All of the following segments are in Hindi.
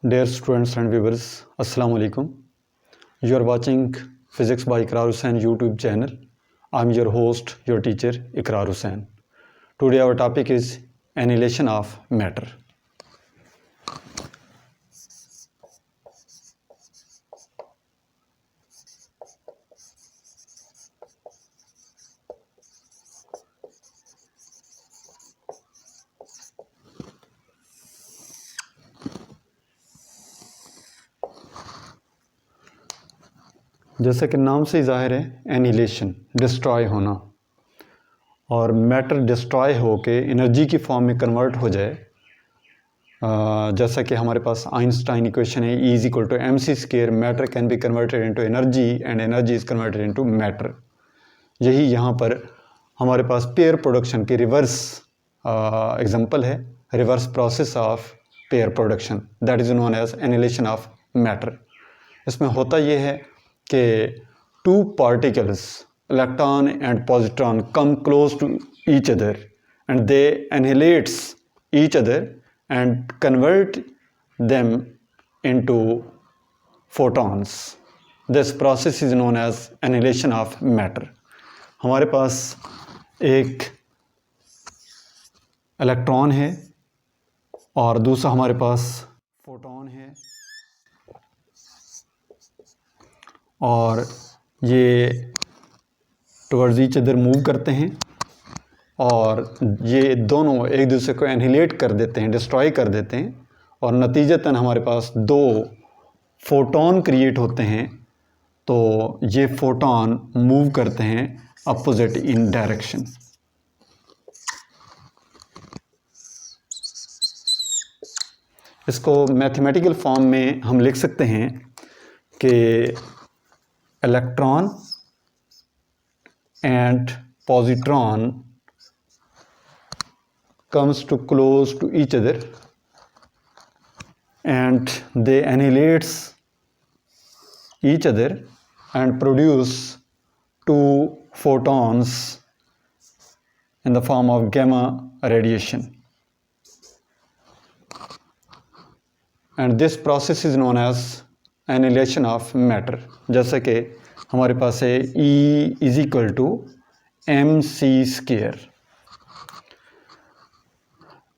Dear students and viewers, Assalamu alaikum. You are watching Physics by Iqrar Hussain YouTube channel. I am your host, your teacher Iqrar Hussain. Today our topic is annihilation of matter. जैसा कि नाम से ही जाहिर है, एनिहिलेशन डिस्ट्रॉय होना, और मैटर डिस्ट्रॉय होके एनर्जी की फॉर्म में कन्वर्ट हो जाए। जैसा कि हमारे पास आइंस्टाइन इक्वेशन है, E is equal to mc², matter can be converted into energy and energy is converted into matter. यही यहाँ पर हमारे पास पेयर प्रोडक्शन की रिवर्स एग्जांपल है, reverse process of pair production, that is known as annihilation of matter. इसमें होता ये है कि two particles, electron and positron, come close to each other and they annihilate each other and convert them into photons. This process is known as annihilation of matter. हमारे पास एक इलेक्ट्रॉन है और दूसरा हमारे पास फोटोन है, और ये टुवर्ड्स ईच अदर मूव करते हैं और ये दोनों एक दूसरे को एनहिलेट कर देते हैं, डिस्ट्रॉय कर देते हैं, और नतीजतन हमारे पास दो फोटोन क्रिएट होते हैं। तो ये फोटोन मूव करते हैं अपोजिट इन डायरेक्शन। इसको मैथमेटिकल फॉर्म में हम लिख सकते हैं कि electron and positron comes to close to each other and they annihilate each other and produce two photons in the form of gamma radiation, and this process is known as annihilation of matter। जैसे कि हमारे पास है E is equal to mc²।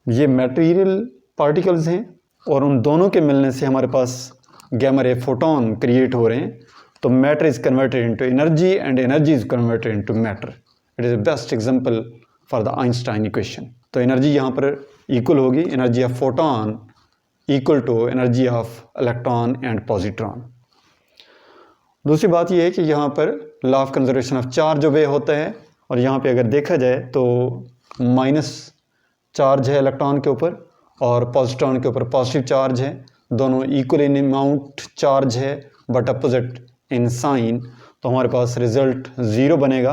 ये मटेरियल पार्टिकल्स हैं और उन दोनों के मिलने से हमारे पास गैमा रे फोटोन क्रिएट हो रहे हैं। तो matter is converted into energy and energy is converted into matter. It is the best example for the Einstein equation. तो एनर्जी यहाँ पर इक्वल होगी, energy of photon equal to energy of electron and positron. दूसरी बात यह है कि यहाँ पर law of conservation of charge obey होता है, और यहाँ पे अगर देखा जाए तो माइनस चार्ज है इलेक्ट्रॉन के ऊपर और पॉजिट्रॉन के ऊपर पॉजिटिव चार्ज है। दोनों इक्वल इन अमाउंट चार्ज है बट अपोजिट इन साइन। तो हमारे पास रिजल्ट ज़ीरो बनेगा,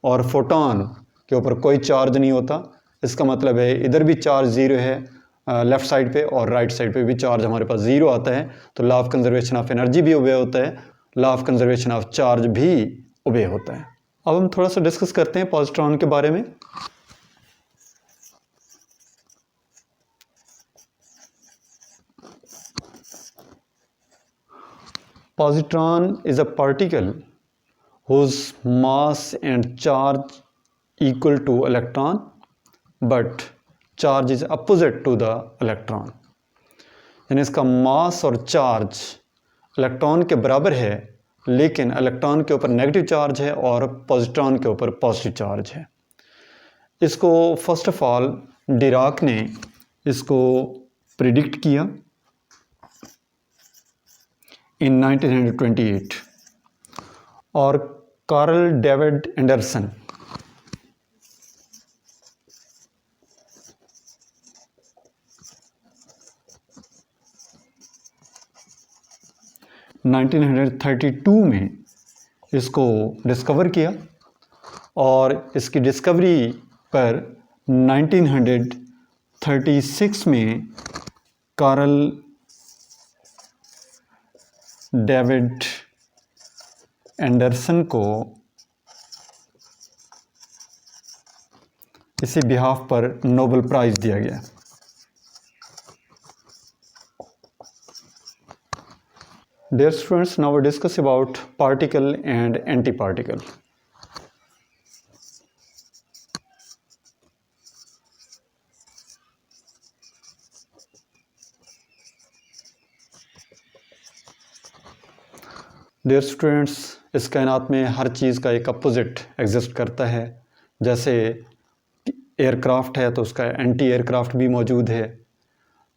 और फोटोन के ऊपर कोई चार्ज नहीं होता। इसका मतलब है इधर भी चार्ज ज़ीरो है लेफ़्ट साइड पे, और राइट साइड पे भी चार्ज हमारे पास ज़ीरो आता है। तो law of conservation of energy भी ओबे होता है, law of conservation of charge भी ओबे होता है। अब हम थोड़ा सा डिस्कस करते हैं पॉजिट्रॉन के बारे में। Positron is a particle whose mass and charge equal to electron but charge is opposite to the electron। यानी इसका मास और चार्ज इलेक्ट्रॉन के बराबर है, लेकिन इलेक्ट्रॉन के ऊपर नेगेटिव चार्ज है और पॉजिट्रॉन के ऊपर पॉजिटिव चार्ज है। इसको फर्स्ट ऑफ ऑल डिराक ने इसको प्रिडिक्ट किया इन 1928, और कार्ल डेविड एंडरसन (1932) में इसको डिस्कवर किया, और इसकी डिस्कवरी पर 1936 में कार्ल डेविड एंडरसन को इसी बिहाफ पर नोबेल प्राइज़ दिया गया। Dear students, now we discuss about particle and antiparticle. Dear students, इस कायनात में हर चीज़ का एक अपोजिट एग्जिस्ट करता है। जैसे एयरक्राफ्ट है तो उसका एंटी एयरक्राफ्ट भी मौजूद है।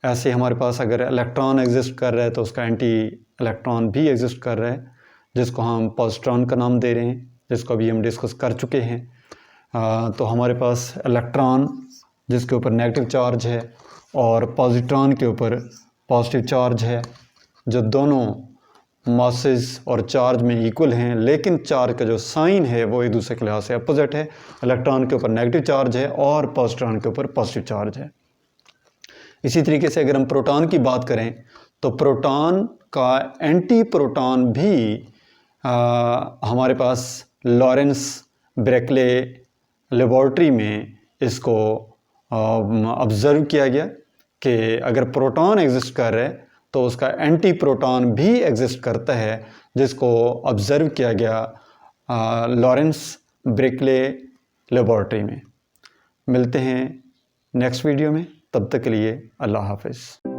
ऐसे हमारे पास अगर इलेक्ट्रॉन एग्जिस्ट कर रहा है तो उसका एंटी इलेक्ट्रॉन भी एग्जिस्ट कर रहा है, जिसको हम पॉजिट्रॉन का नाम दे रहे हैं, जिसको अभी हम डिस्कस कर चुके हैं। तो हमारे पास इलेक्ट्रॉन जिसके ऊपर नेगेटिव चार्ज है और पॉजिट्रॉन के ऊपर पॉजिटिव चार्ज है, जो दोनों मासेस और चार्ज में इक्वल हैं, लेकिन चार्ज का जो साइन है वो एक दूसरे के लिहाज से अपोजिट है। इलेक्ट्रॉन के ऊपर नेगेटिव चार्ज है और पॉजिट्रॉन के ऊपर पॉजिटिव चार्ज है। इसी तरीके से अगर हम प्रोटॉन की बात करें तो प्रोटॉन का एंटी प्रोटॉन भी हमारे पास लॉरेंस ब्रेकले लेबॉर्ट्री में इसको ऑब्ज़र्व किया गया कि अगर प्रोटॉन एग्जिस्ट कर रहा है तो उसका एंटी प्रोटॉन भी एग्जिस्ट करता है, जिसको ऑब्ज़र्व किया गया लॉरेंस ब्रेकले लेबॉर्ट्री में। मिलते हैं नेक्स्ट वीडियो में, तब तक के लिए अल्लाह हाफ़िज़।